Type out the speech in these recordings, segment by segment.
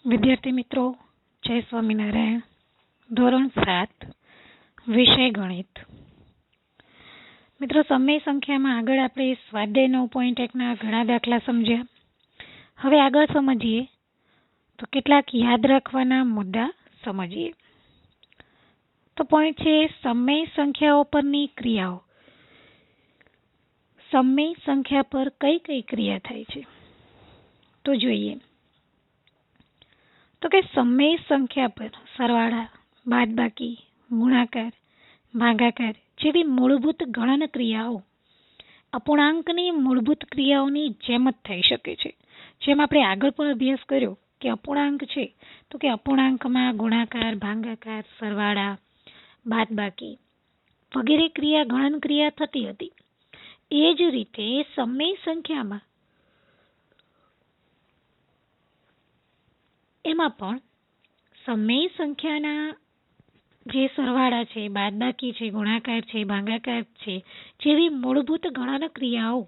વિદ્યાર્થી મિત્રો, જય સ્વામિનારાયણ. ધોરણ 7 વિષય ગણિત. મિત્રો, સમય સંખ્યામાં આગળ આપણે સ્વાધ્યાય 9.1ના ઘણા દાખલા સમજ્યા. હવે આગળ સમજીએ તો કેટલાક યાદ રાખવાના મુદ્દા સમજીએ. તો પોઈન્ટ છે સમય સંખ્યાઓ પરની ક્રિયાઓ. સમય સંખ્યા પર કઈ કઈ ક્રિયા થાય છે તો જોઈએ. તો કે સમય સંખ્યા પર સરવાળા, બાદબાકી, ગુણાકાર, ભાગાકાર જેવી મૂળભૂત ગણન ક્રિયાઓ અપૂર્ણાંકની મૂળભૂત ક્રિયાઓની જેમ જ થઈ શકે છે. જેમ આપણે આગળ પણ અભ્યાસ કર્યો કે અપૂર્ણાંક છે તો કે અપૂર્ણાંકમાં ગુણાકાર, ભાગાકાર, સરવાળા, બાદબાકી વગેરે ક્રિયા ગણન ક્રિયા થતી હતી. એ જ રીતે સમય સંખ્યામાં એમાં પણ સમય સંખ્યાના જે સરવાળા છે, બાદબાકી છે, ગુણાકાર છે, ભાગાકાર છે જેવી મૂળભૂત ગણન ક્રિયાઓ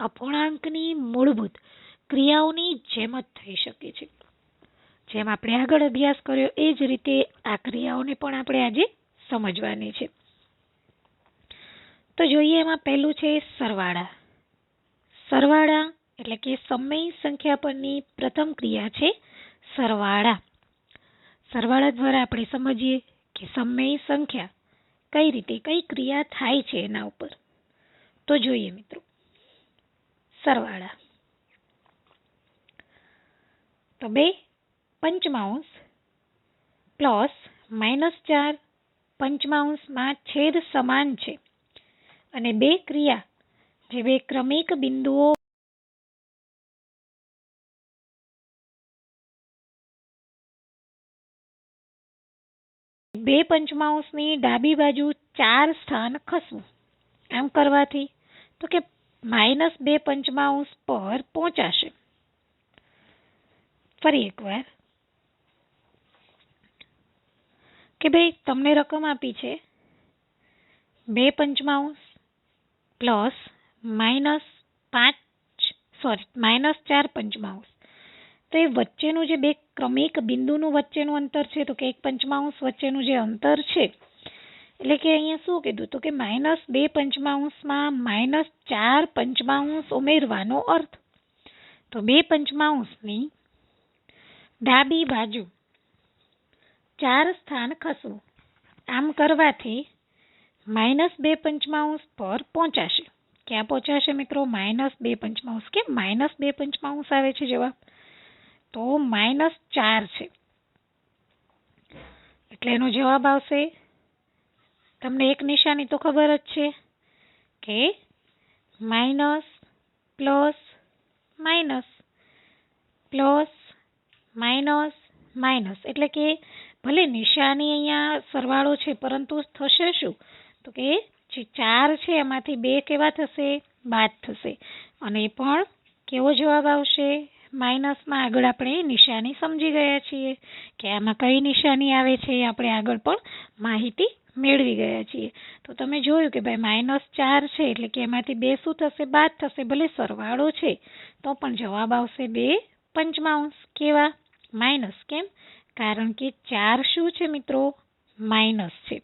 અપૂર્ણાંકની મૂળભૂત ક્રિયાઓની જેમ જ થઈ શકે છે. જેમ આપણે આગળ અભ્યાસ કર્યો એ જ રીતે આ ક્રિયાઓને પણ આપણે આજે સમજવાની છે. તો જોઈએ, એમાં પહેલું છે સરવાળા. સરવાળા એટલે કે સમય સંખ્યા પરની પ્રથમ ક્રિયા છે સરવાળા. સરવાળા દ્વારા આપણે સમજીએ કે સમય સંખ્યા કઈ રીતે કઈ ક્રિયા થાય છે એના ઉપર. તો જોઈએ મિત્રો, સરવાળા તો 2 પંચમાંશ પ્લસ -4 પંચમાંશમાં છેદ સમાન છે અને બે ક્રિયા જે બે ક્રમિક બિંદુઓ બે પંચમાંશની ડાબી બાજુ 4 સ્થાન ખસવું. આમ કરવાથી તો કે -2 પંચમાંશ પર પહોંચાશે. ફરી એકવાર કે ભાઈ તમને રકમ આપી છે 2 પંચમાંશ પ્લસ -4 પંચમાંશ. તો એ વચ્ચેનું જે બે ક્રમિક બિંદુનું વચ્ચેનું અંતર છે તો કે 1 પંચમાંશ વચ્ચેનું જે અંતર છે એટલે કે અહીંયા શું કીધું તો કે -2 પંચમાંશમાં -4 પંચમાંશ ઉમેરવાનો અર્થ. તો 2 પંચમાંશની ડાબી બાજુ 4 સ્થાન ખસવું. આમ કરવાથી -2 પંચમાંશ પર પહોંચાશે. ક્યાં પહોંચાશે મિત્રો? -2 પંચમાંશ. કે -2 પંચમાંશ આવે છે જવાબ? તો -4 છે એટલે એનો જવાબ આવશે. તમને એક નિશાની તો ખબર જ છે કે minus plus minus plus minus minus. એટલે કે ભલે નિશાની અહીંયા સરવાળો છે પરંતુ થશે શું તો કે જે 4 છે એમાંથી 2 કેવા થશે? બાદ થશે. અને પણ કેવો જવાબ આવશે? માઇનસમાં. આગળ આપણે નિશાની સમજી ગયા છીએ કે આમાં કઈ નિશાની આવે છે, આપણે આગળ પણ માહિતી મેળવી ગયા છીએ. તો તમે જોયું કે ભાઈ -4 છે એટલે કે એમાંથી 2 શું થશે? બાદ થશે. ભલે સરવાળો છે તો પણ જવાબ આવશે 2 પંચમાંશ. કેવા? માઇનસ. કેમ? કારણ કે 4 શું છે મિત્રો? માઇનસ છે.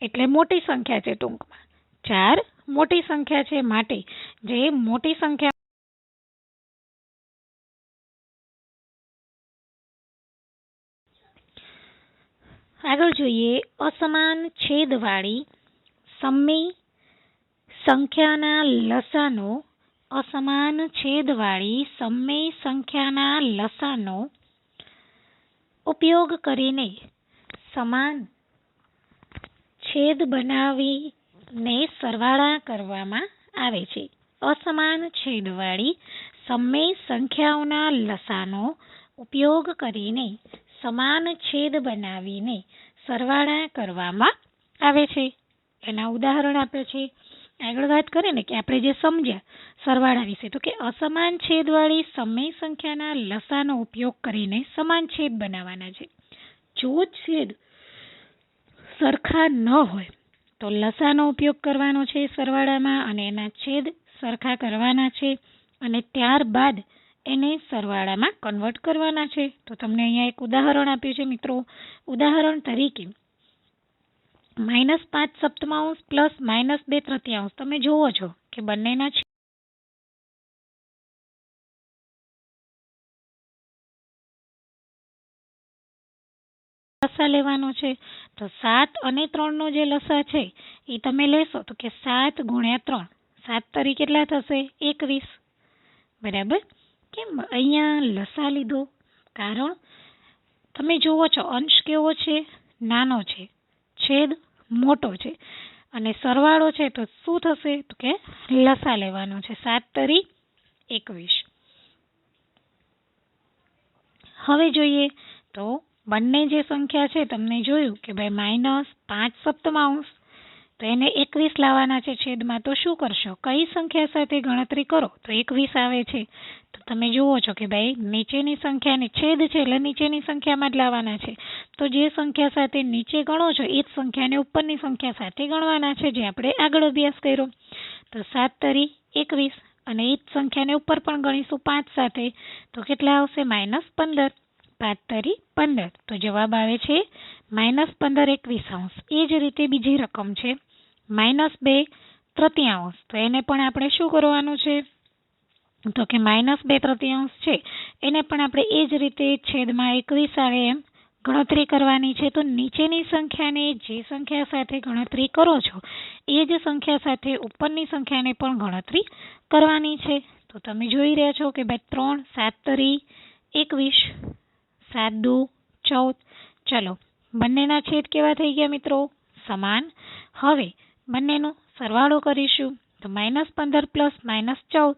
એટલે મોટી સંખ્યા છે. ટૂંકમાં 4 મોટી સંખ્યા છે. માટે જે મોટી સંખ્યા આગળ જોઈએ, અસમાન છેદવાળી સમય સંખ્યાના લસાનો અસમાન છેદવાળી સમય સંખ્યાના લસાનો ઉપયોગ કરીને સમાન છેદ બનાવીને સરવાળા કરવામાં આવે છે. અસમાન છેદવાળી સમય સંખ્યાઓના લસાનો ઉપયોગ કરીને સમાન છેદ બનાવીને સરવાળા કરવામાં આવે છે. એના ઉદાહરણ આપે છે. આગળ વાત કરીએ ને કે આપણે જે સમજ્યા સરવાળા વિશે તો કે અસમાન છેદવાળી સમય સંખ્યાના લસાનો ઉપયોગ કરીને સમાન છેદ બનાવવાના છે. જો છેદ સરખા ન હોય તો લસાનો ઉપયોગ કરવાનો છે સરવાળામાં અને એના છેદ સરખા કરવાના છે અને ત્યારબાદ એને સરવાળામાં કન્વર્ટ કરવાના છે. તો તમને અહીંયા એક ઉદાહરણ આપ્યું છે મિત્રો. ઉદાહરણ તરીકે -5/7 પ્લસ -2/3 તમે જુઓ છો કે બંનેના લસા લેવાનો છે. તો 7 અને 3 નો જે લસા છે એ તમે લેશો તો કે 7 × 3, 7 તરી કેટલા થશે? 21. બરાબર. કેમ અહીંયા લસા લીધો? કારણ તમે જુઓ છો અંશ કેવો છે? નાનો છે, છેદ મોટો છે, અને સરવાળો છે તો શું થશે? તો કે લસા લેવાનો છે. 7 તરી 21. હવે જોઈએ તો બંને જે સંખ્યા છે તમને જોયું કે ભાઈ -5/7 તો એને 21 લાવવાના છે છેદમાં. તો શું કરશો? કઈ સંખ્યા સાથે ગણતરી કરો તો 21 આવે છે? તો તમે જુઓ છો કે ભાઈ નીચેની સંખ્યાને છેદ છે એટલે નીચેની સંખ્યામાં જ લાવવાના છે. તો જે સંખ્યા સાથે નીચે ગણો છો એ જ સંખ્યાને ઉપરની સંખ્યા સાથે ગણવાના છે, જે આપણે આગળ અભ્યાસ કર્યો. તો 7 તરી 21 અને એ જ સંખ્યાને ઉપર પણ ગણીશું 5 સાથે તો કેટલા આવશે? -15. 5 તરી 15. તો જવાબ આવે છે -15/21. એ જ રીતે બીજી રકમ છે -2/3. તો એને પણ આપણે શું કરવાનું છે? તો કે -2/3 છે એને પણ આપણે એ જ રીતે છેદમાં 21 આવે એમ ગણતરી કરવાની છે. તો નીચેની સંખ્યાને જે સંખ્યા સાથે ગણતરી કરો છો એ જ સંખ્યા સાથે ઉપરની સંખ્યાને પણ ગણતરી કરવાની છે. તો તમે જોઈ રહ્યા છો કે ભાઈ 3, 7 તરી 21, 7 દુ 14. ચલો, બંનેના છેદ કેવા થઈ ગયા મિત્રો? સમાન. હવે બંનેનો સરવાળો કરીશું તો -15 પ્લસ -14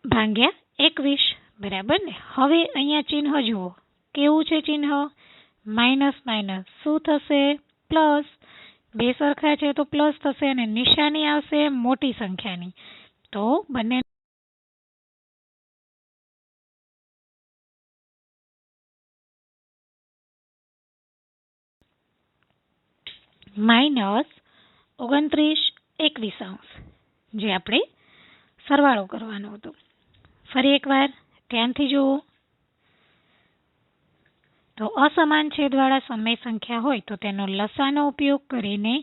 ભાગ્યા 21. બરાબર ને? હવે અહીંયા ચિહ્ન જુઓ કેવું છે ચિહ્ન? માઇનસ માઇનસ શું થશે? પ્લસ. બે સરખા છે તો પ્લસ થશે અને નિશાની આવશે મોટી સંખ્યાની. તો બંને -29/21 જે આપણે સરવાળો કરવાનો હતો. ફરી એકવાર ધ્યાનથી જુઓ. તો અસમાન છેદવાળા સમય સંખ્યા હોય તો તેનો લસાનો ઉપયોગ કરીને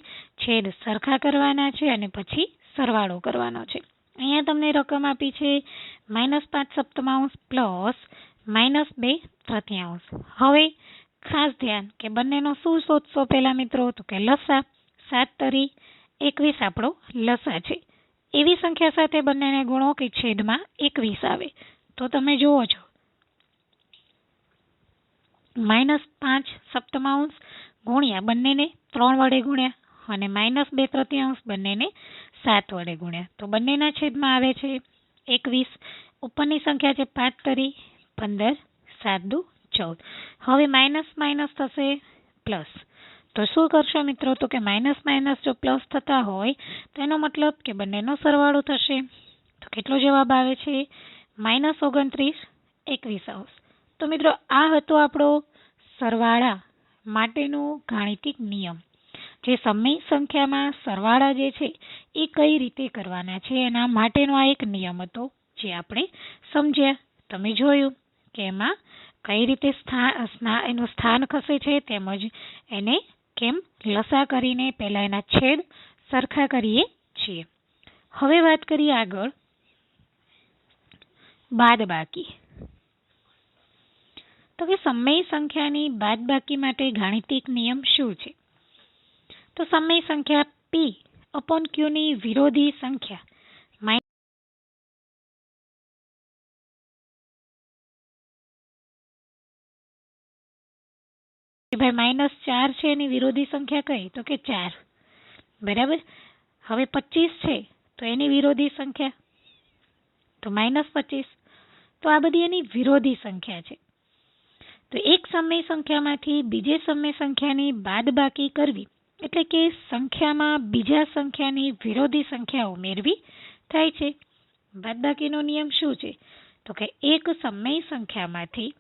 છેદ સરખા કરવાના છે અને પછી સરવાળો કરવાનો છે. અહીંયા તમને રકમ આપી છે -5/7 પ્લસ -2/3. હવે ખાસ ધ્યાન કે બંનેનો શું શોધશો પહેલા મિત્રો? તો કે લસા. 7 તરી 21 આપણો લસા છે. એવી સંખ્યા સાથે બંનેને ગુણો કે છેદમાં 21 આવે. તો તમે જુઓ છો -5/7 ગુણ્યા બંનેને 3 વડે ગુણ્યા અને -2/3 બંનેને 7 વડે ગુણ્યા. તો બંનેના છેદમાં આવે છે 21. ઉપરની સંખ્યા છે 5 તરી 15, 7 દુ 14. હવે માઇનસ માઇનસ થશે પ્લસ. તો શું કરશો મિત્રો? તો કે માઇનસ માઇનસ જો પ્લસ થતા હોય તો એનો મતલબ કે બંનેનો સરવાળો થશે. તો કેટલો જવાબ આવે છે? -29/21. તો મિત્રો આ હતો આપણો સરવાળા માટેનો ગાણિતિક નિયમ. જે સમય સંખ્યામાં સરવાળા જે છે એ કઈ રીતે કરવાના છે એના માટેનો આ એક નિયમ હતો જે આપણે સમજ્યા. તમે જોયું કે એમાં કઈ રીતે એનું સ્થાન ખસે છે તેમજ એને કેમ લસા કરીને પહેલા એના છેદ સરખા કરીએ છીએ. હવે વાત કરીએ આગળ બાદબાકી. તો કે સમય સંખ્યાની બાદબાકી માટે ગાણિતિક નિયમ શું છે? તો સમય સંખ્યા P/Q ની વિરોધી સંખ્યા -4 છે એની વિરોધી સંખ્યા કઈ? તો કે 4. બરાબર. હવે 25 છે તો એની વિરોધી સંખ્યા તો -25. તો આ બધી એની વિરોધી સંખ્યા છે. તો એક સમય સંખ્યામાંથી બીજે સમય સંખ્યાની બાદબાકી કરવી એટલે કે સંખ્યામાં બીજા સંખ્યાની વિરોધી સંખ્યા ઉમેરવી થાય છે. બાદબાકીનો નિયમ શું છે? તો કે એક સમય સંખ્યામાંથી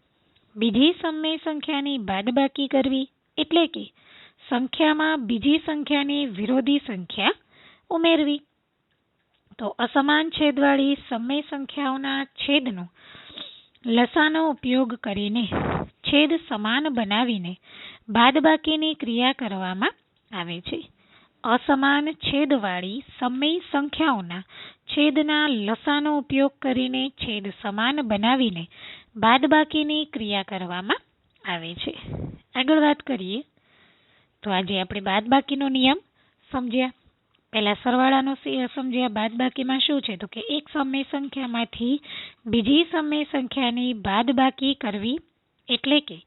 બીજી સમય સંખ્યાની બાદબાકી કરવી એટલે કે સંખ્યામાં બીજી સંખ્યાની વિરોધી સંખ્યા ઉમેરવી. તો અસમાન છેદવાળી સમય સંખ્યાઓના છેદનું લસાનો ઉપયોગ કરીને છેદ સમાન બનાવીને બાદબાકીની ક્રિયા કરવામાં આવે છે. અસમાન છેદવાળી સમય સંખ્યાઓના છેદના લસાનો ઉપયોગ કરીને છેદ સમાન બનાવીને બાદબાકીની ક્રિયા કરવામાં આવે છે. આગળ વાત કરીએ તો આજે આપણે બાદબાકીનો નિયમ સમજ્યા. પહેલા સરવાળાનો સમજ્યા. બાદબાકીમાં શું છે તો કે એક સમય સંખ્યામાંથી બીજી સમય સંખ્યાની બાદબાકી કરવી એટલે કે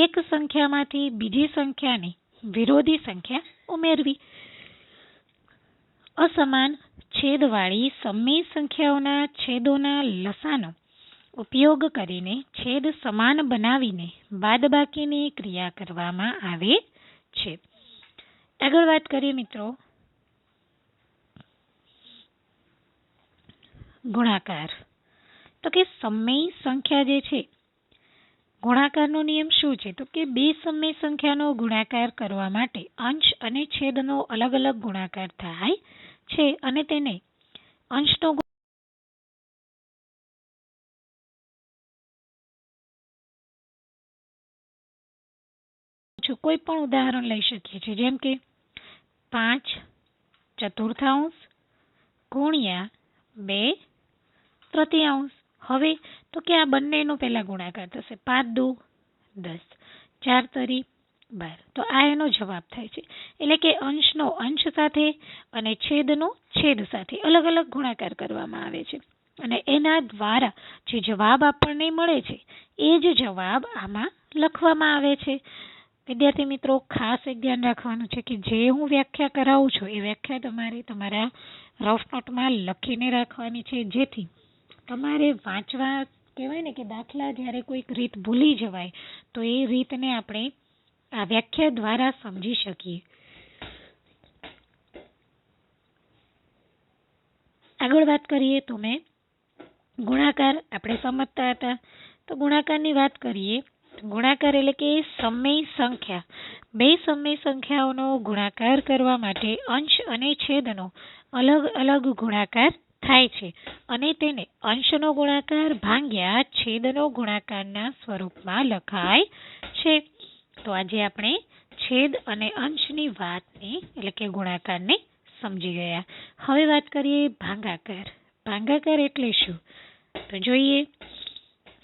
એક સંખ્યામાંથી બીજી સંખ્યાની વિરોધી સંખ્યા ઉમેરવી. અસમાન છેદવાળી સમય સંખ્યાઓના છેદોના લસાનો ઉપયોગ કરીને છેદ સમાન બનાવીને બાદબાકીની ક્રિયા કરવામાં આવે છે. આગળ વાત કરીએ મિત્રો ગુણાકાર. તો કે સમય સંખ્યા જે છે ગુણાકારનો નિયમ શું છે તો કે બે સમય સંખ્યાનો ગુણાકાર કરવા માટે અંશ અને છેદનો અલગ અલગ ગુણાકાર થાય છે અને તેને અંશનો કોઈ પણ ઉદાહરણ લઈ શકીએ છીએ, જેમ કે 5/4 ગુણ્યા 2/3. હવે તો કે આ બંનેનો પહેલા ગુણાકાર થશે. 5 દુ 10, 4 તરી 12. તો આ એનો જવાબ થાય છે. એટલે કે અંશનો અંશ સાથે અને છેદનો છેદ સાથે અલગ અલગ ગુણાકાર કરવામાં આવે છે અને એના દ્વારા જે જવાબ આપણને મળે છે એ જ જવાબ આમાં લખવામાં આવે છે. વિદ્યાર્થી મિત્રો, ખાસ એક ધ્યાન રાખવાનું છે કે જે હું વ્યાખ્યા કરાવું છું એ વ્યાખ્યા તમારે તમારા રફ નોટમાં લખીને રાખવાની છે, જેથી તમારે વાંચવા કહેવાય ને કે દાખલા જ્યારે કોઈક રીત ભૂલી જવાય તો એ રીતને આપણે આ વ્યાખ્યા દ્વારા સમજી શકીએ. આગળ વાત કરીએ તો મેં ગુણાકાર આપણે સમજતા હતા. તો ગુણાકારની વાત કરીએ. ગુણાકાર એટલે કે સમય સંખ્યા, બે સમય સંખ્યાઓનો ગુણાકાર કરવા માટે અંશ અને છેદનો અલગ અલગ ગુણાકાર થાય છે અને તેને અંશનો ગુણાકાર ભાગ્યા છેદનો ગુણાકારના સ્વરૂપમાં લખાય છે. તો આજે આપણે છેદ અને અંશની વાતને એટલે કે ગુણાકારને સમજી ગયા. હવે વાત કરીએ ભાગાકાર. ભાગાકાર એટલે શું તો જોઈએ.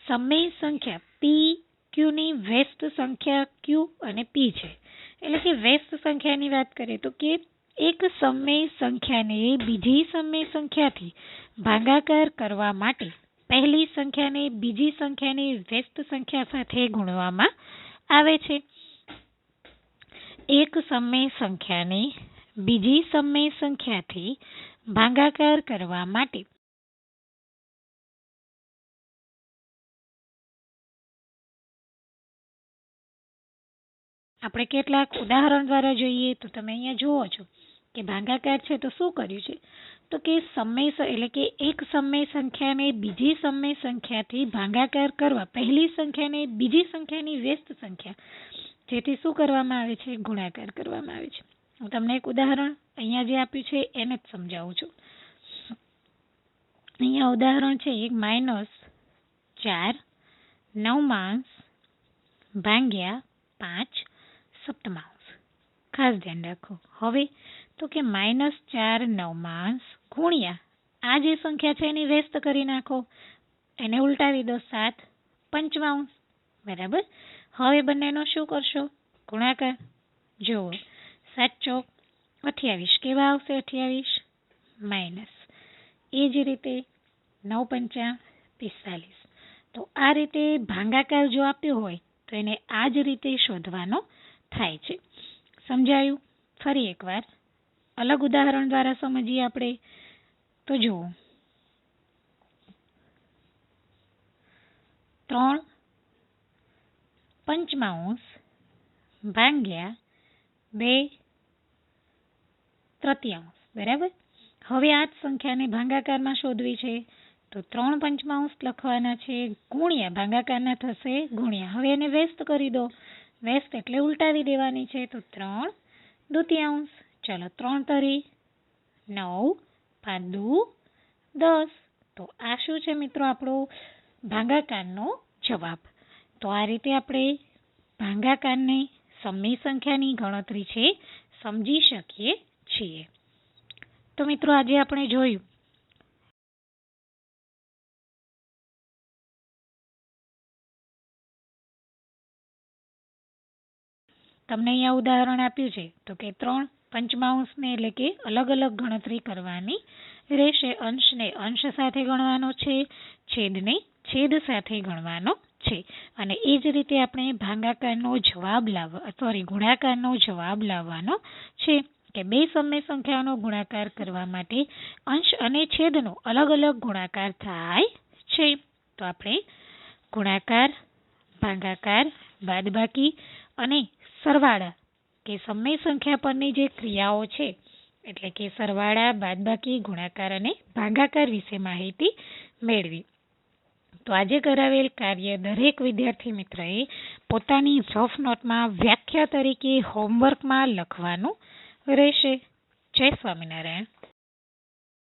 સમય સંખ્યા PQ ની વ્યસ્ત સંખ્યા Q અને P છે. એટલે કે વ્યસ્ત સંખ્યાની વાત કરીએ તો કે એક સમય સંખ્યાને બીજી સમય સંખ્યાથી ભાગાકાર કરવા માટે પહેલી સંખ્યાને બીજી સંખ્યાની વ્યસ્ત સંખ્યા સાથે ગુણવામાં આવે છે. એક સમય સંખ્યાને બીજી સમય સંખ્યાથી ભાગાકાર કરવા માટે આપણે કેટલાક ઉદાહરણ દ્વારા જોઈએ તો તમે અહીંયા જુઓ છો કે ભાગાકાર છે તો શું કર્યું છે તો કે સમય એટલે કે એક સમય સંખ્યાને બીજી સમય સંખ્યાથી ભાગાકાર કરવા પહેલી સંખ્યાને બીજી સંખ્યાની વ્યસ્ત સંખ્યા જેથી શું કરવામાં આવે છે ગુણાકાર કરવામાં આવે છે. હું તમને એક ઉદાહરણ અહીંયા જે આપ્યું છે એને જ સમજાવું છું. અહીંયા ઉદાહરણ છે -4 9 ભાગ્યા 5 સપ્તમાંશ. ખાસ ધ્યાન રાખો. હવે તો કે -4 9 ગુણ્યા આ જે સંખ્યા છે એની વ્યસ્ત કરી નાખો, એને ઉલટાવી દો 7 પંચમાંશ. બરાબર. હવે બંનેનો શું કરશો ગુણાકાર. જુઓ 7 ચોક 28. કેવા આવશે 28 માઇનસ. એ જ રીતે 9 પંચા 45. તો આ રીતે ભાગાકાર જો આપ્યો હોય તો એને આ જ રીતે શોધવાનો થાય છે. સમજાયું? ફરી એકવાર અલગ ઉદાહરણ દ્વારા સમજીએ આપણે. તો જુઓ 3 પંચમાંશ ભાગ્યા 2/3. બરાબર. હવે આ જ સંખ્યાને ભાગાકારમાં શોધવી છે તો 3 પંચમાંશ લખવાના છે ગુણ્યા ભાગાકારના થશે ગુણ્યા. હવે એને વ્યસ્ત કરી દો. વ્યસ્ત એટલે ઉલટાવી દેવાની છે તો 3/2. ચલો 3 તરી 9 5 દુ 10. તો આ શું છે મિત્રો આપણો ભાગાકારનો જવાબ. તો આ રીતે આપણે ભાગાકારની સમય સંખ્યાની ગણતરી છે સમજી શકીએ છીએ. તો મિત્રો આજે આપણે જોયું તમને અહીંયા ઉદાહરણ આપ્યું છે તો કે 3 પંચમાંશને એટલે કે અલગ અલગ ગણતરી કરવાની રહેશે. અંશને અંશ સાથે ગણવાનો છે, છેદને છેદ સાથે ગણવાનો છે. અને એ જ રીતે આપણે ભાગાકારનો જવાબ ગુણાકારનો જવાબ લાવવાનો છે કે બે સમય સંખ્યાનો ગુણાકાર કરવા માટે અંશ અને છેદનો અલગ અલગ ગુણાકાર થાય છે. તો આપણે ગુણાકાર, ભાગાકાર, બાદબાકી અને સરવાળા કે સમય સંખ્યા પરની જે ક્રિયાઓ છે એટલે કે સરવાળા, બાદબાકી, ગુણાકાર અને ભાગાકાર વિશે માહિતી મેળવી. તો આજે કરાવેલ કાર્ય દરેક વિદ્યાર્થી મિત્રએ પોતાની રફ નોટમાં વ્યાખ્યા તરીકે હોમવર્કમાં લખવાનું રહેશે. જય સ્વામિનારાયણ.